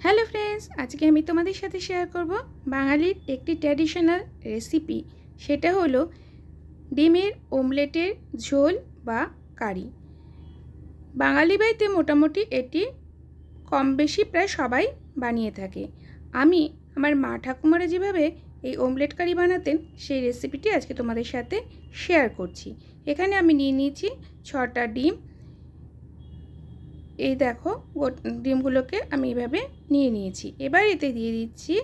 Hello friends, আজকে আমি তোমাদের সাথে শেয়ার করব বাঙালির একটি ট্র্যাডিশনাল রেসিপি। সেটা হলো ডিমের অমলেটের ঝোল বা কারি। বাঙালি বাড়িতে মোটামুটি এটি কম বেশি প্রায় সবাই বানিয়ে থাকে। আমি আমার মা ঠাকুমারা যেভাবে এই অমলেট কারি বানাতেন সেই রেসিপিটি আজকে তোমাদের সাথে শেয়ার করছি। এখানে আমি নিয়ে নিয়েছি 6টা ডিম। এই দেখো ডিমগুলোকে আমি এইভাবে নিয়ে নিয়েছি। এবার এতে দিয়ে দিচ্ছি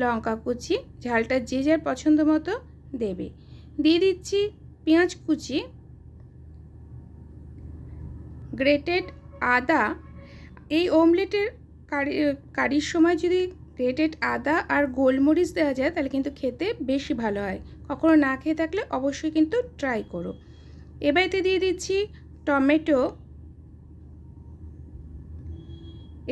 লঙ্কা কুচি, ঝালটা যে যার পছন্দ মতো দেবে। দিয়ে দিচ্ছি পেঁয়াজ কুচি, গ্রেটেড আদা। এই অমলেটের কারির সময় যদি গ্রেটেড আদা আর গোলমরিচ দেওয়া যায় তাহলে কিন্তু খেতে বেশি ভালো হয়। কখনো না খেয়ে থাকলে অবশ্যই কিন্তু ট্রাই করো। এবার এতে দিয়ে দিচ্ছি টমেটো।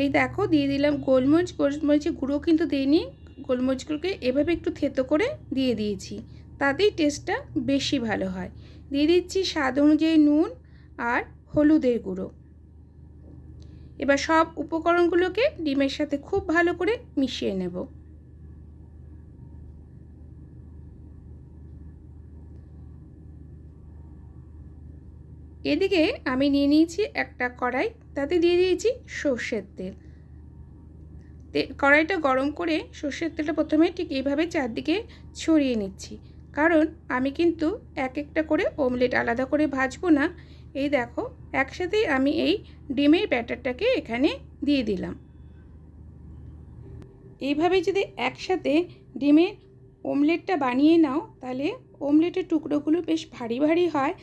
এই দেখো দিয়ে দিলাম গোলমরিচের গুঁড়ো কিন্তু দিইনি, গোলমরিচগুলোকে এভাবে একটু থেতো করে দিয়ে দিয়েছি, তাতেই টেস্টটা বেশি ভালো হয়। দিয়ে দিচ্ছি স্বাদ অনুযায়ী নুন আর হলুদের গুঁড়ো। এবার সব উপকরণগুলোকে ডিমের সাথে খুব ভালো করে মিশিয়ে নেব। এদিকে আমি নিয়ে নিয়েছি একটা কড়াই, তাতে দিয়ে দিয়েছি সর্ষের তেল। কড়াইটা গরম করে সর্ষের তেলটা প্রথমে ঠিক এইভাবে চারদিকে ছড়িয়ে নিচ্ছি, কারণ আমি কিন্তু এক একটা করে অমলেট আলাদা করে ভাজবো না। এই দেখো একসাথেই আমি এই ডিমের ব্যাটারটাকে এখানে দিয়ে দিলাম। এইভাবে যদি একসাথে ডিমের অমলেটটা বানিয়ে নাও তাহলে অমলেটের টুকরোগুলো বেশ ভারী ভারী হয়,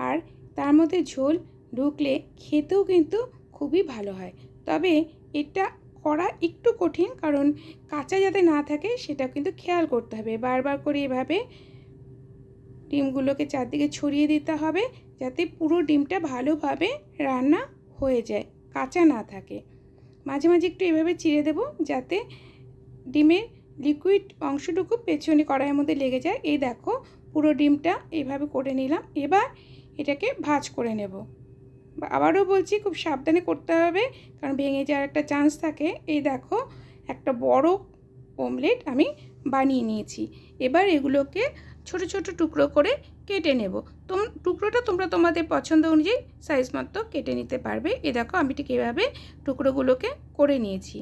আর তার মধ্যে ঝোল ঢুকলে খেতেও কিন্তু খুবই ভালো হয়। তবে এটা করা একটু কঠিন, কারণ কাঁচা যাতে না থাকে সেটা কিন্তু খেয়াল করতে হবে। বারবার করে এভাবে ডিমগুলোকে চারদিকে ছড়িয়ে দিতে হবে যাতে পুরো ডিমটা ভালোভাবে রান্না হয়ে যায়, কাঁচা না থাকে। মাঝে মাঝে একটু এভাবে চিড়ে দেবো যাতে ডিমের লিকুইড অংশটুকু পেছনে কড়াইয়ের মধ্যে লেগে যায়। এই দেখো পুরো ডিমটা এইভাবে করে নিলাম। এবার এটাকে ভাজ করে নেব। আবারও বলছি, খুব সাবধানে করতে হবে, কারণ ভেঙে যাওয়ার একটা চান্স থাকে। এই দেখো একটা বড় অমলেট আমি বানিয়ে নিয়েছি। এবার এগুলোকে ছোট ছোট টুকরো করে কেটে নেব। টুকরোটা তোমরা তোমাদের পছন্দ অনুযায়ী সাইজ মতো কেটে নিতে পারবে। এ দেখো আমি ঠিক এভাবে টুকরোগুলোকে করে নিয়েছি।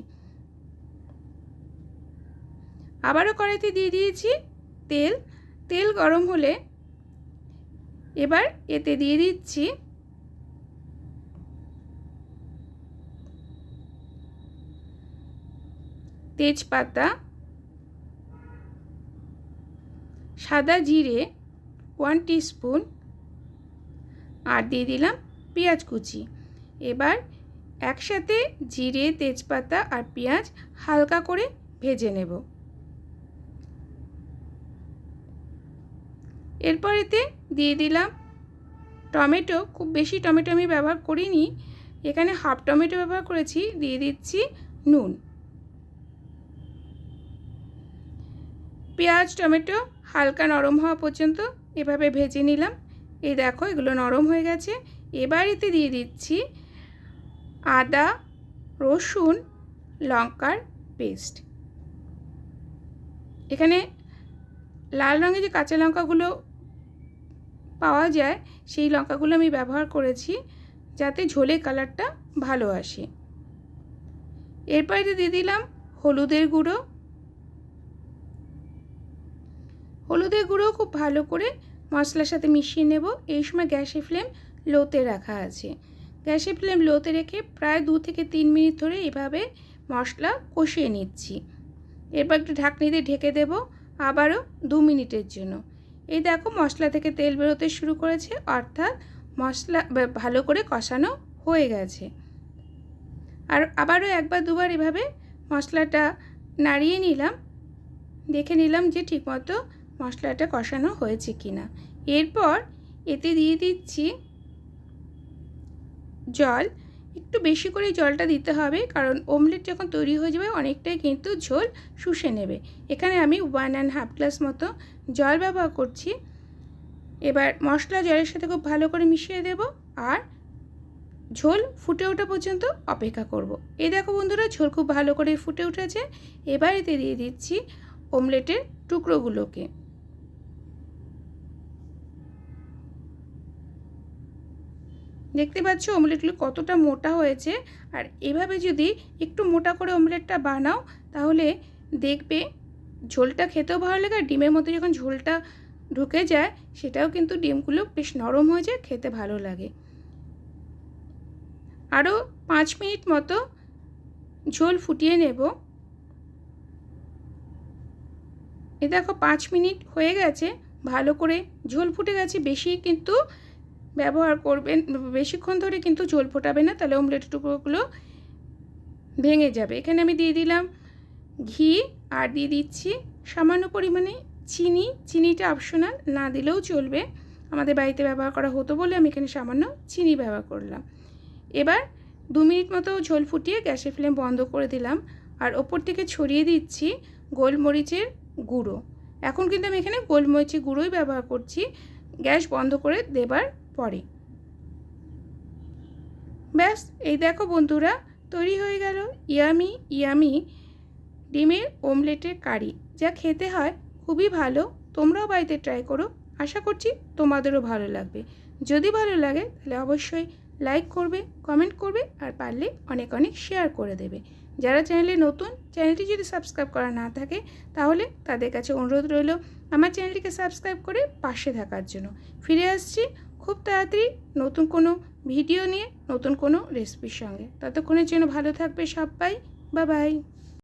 আবারও কড়াইতে দিয়ে দিয়েছি তেল। তেল গরম হলে এবার এতে দিয়ে দিচ্ছি তেজপাতা, সাদা জিরে 1 টিস্পুন, আর দিয়ে দিলাম পেঁয়াজ কুচি। এবার একসাথে জিরে, তেজপাতা আর পেঁয়াজ হালকা করে ভেজে নেব। এরপর এতে দিয়ে দিলাম টমেটো। খুব বেশি টমেটো আমি ব্যবহার করিনি, এখানে হাফ টমেটো ব্যবহার করেছি। দিয়ে দিচ্ছি নুন। পেঁয়াজ টমেটো হালকা নরম হওয়া পর্যন্ত এভাবে ভেজে নিলাম। এই দেখো এগুলো নরম হয়ে গেছে। এবার এতে দিয়ে দিচ্ছি আদা, রসুন, লঙ্কার পেস্ট। এখানে লাল রঙের যে কাঁচা লঙ্কাগুলো পাওয়া যায় সেই লঙ্কাগুলো আমি ব্যবহার করেছি যাতে ঝোলের কালারটা ভালো আসে। এরপরে দিয়ে দিলাম হলুদের গুঁড়ো। হলুদের গুঁড়ো খুব ভালো করে মশলার সাথে মিশিয়ে নেব। এই সময় গ্যাসের ফ্লেম লোতে রাখা আছে। গ্যাসের ফ্লেম লোতে রেখে প্রায় 2 থেকে 3 মিনিট ধরে এভাবে মশলা কষিয়ে নিচ্ছি। এরপর একটু ঢাকনি দিয়ে ঢেকে দেব আবারও 2 মিনিটের জন্য। এই দেখো মশলা থেকে তেল বেরোতে শুরু করেছে, অর্থাৎ মশলা ভালো করে কষানো হয়ে গেছে। আর আবারও একবার দুবার এভাবে মশলাটা নাড়িয়ে নিলাম, দেখে নিলাম যে ঠিকমতো মশলাটা কষানো হয়েছে কিনা। এরপর এতে দিয়ে দিচ্ছি জল। একটু বেশি করে জলটা দিতে হবে, কারণ অমলেট যখন তৈরি হয়ে যাবে অনেকটাই কিন্তু ঝোল শুষে নেবে। এখানে আমি 1.5 গ্লাস মতো জল ব্যবহার করছি। এবার মশলা জলের সাথে খুব ভালো করে মিশিয়ে দেব আর ঝোল ফুটে ওঠা পর্যন্ত অপেক্ষা করব। এই দেখো বন্ধুরা, ঝোল খুব ভালো করে ফুটে উঠেছে। এবার এতে দিয়ে দিচ্ছি অমলেটের টুকরোগুলোকে। দেখতে পাচ্ছ অমলেটগুলো কতটা মোটা হয়েছে। আর এভাবে যদি একটু মোটা করে অমলেটটা বানাও তাহলে দেখবে ঝোলটা খেতেও ভালো লাগে, আর ডিমের মধ্যে যখন ঝোলটা ঢুকে যায় সেটাও কিন্তু ডিমগুলো বেশ নরম হয়ে যায়, খেতে ভালো লাগে। আরও 5 মিনিট মতো ঝোল ফুটিয়ে নেব। এ দেখো 5 মিনিট হয়ে গেছে, ভালো করে ঝোল ফুটে গেছে। বেশি কিন্তু ব্যবহার করবেন, বেশিক্ষণ ধরে কিন্তু ঝোল ফোটাবে না, তাহলে অমলেটের টুকরোগুলো ভেঙে যাবে। এখানে আমি দিয়ে দিলাম ঘি আর দিয়ে দিচ্ছি সামান্য পরিমাণে চিনি। চিনিটা অপশনাল, না দিলেও চলবে, আমাদের বাড়িতে ব্যবহার করা হতো বলে আমি এখানে সামান্য চিনি ব্যবহার করলাম। এবার 2 মিনিট মতো ঝোল ফুটিয়ে গ্যাসের ফ্লেম বন্ধ করে দিলাম। আর ওপর থেকে ছড়িয়ে দিচ্ছি গোলমরিচের গুঁড়ো। এখন কিন্তু আমি এখানে গোলমরিচের গুঁড়োই ব্যবহার করছি গ্যাস বন্ধ করে দেবার পরে। ব্যাস, এই দেখো বন্ধুরা, তৈরি হয়ে গেল ইয়ামি ইয়ামি ডিমের অমলেটের কারি, যা খেতে হয় খুবই ভালো। তোমরাও বাড়িতে ট্রাই করো, আশা করছি তোমাদেরও ভালো লাগবে। যদি ভালো লাগে তাহলে অবশ্যই লাইক করবে, কমেন্ট করবে, আর পারলে অনেক অনেক শেয়ার করে দেবে। যারা চ্যানেলে নতুন, চ্যানেলটি যদি সাবস্ক্রাইব করা না থাকে তাহলে তাদের কাছে অনুরোধ রইল আমার চ্যানেলটিকে সাবস্ক্রাইব করে পাশে থাকার জন্য। ফিরে আসছি খুব তাড়াতাড়ি নতুন কোনো ভিডিও নিয়ে, নতুন কোনো রেসিপির সঙ্গে। ততক্ষণের জন্য ভালো থাকবে সবাই। Bye bye.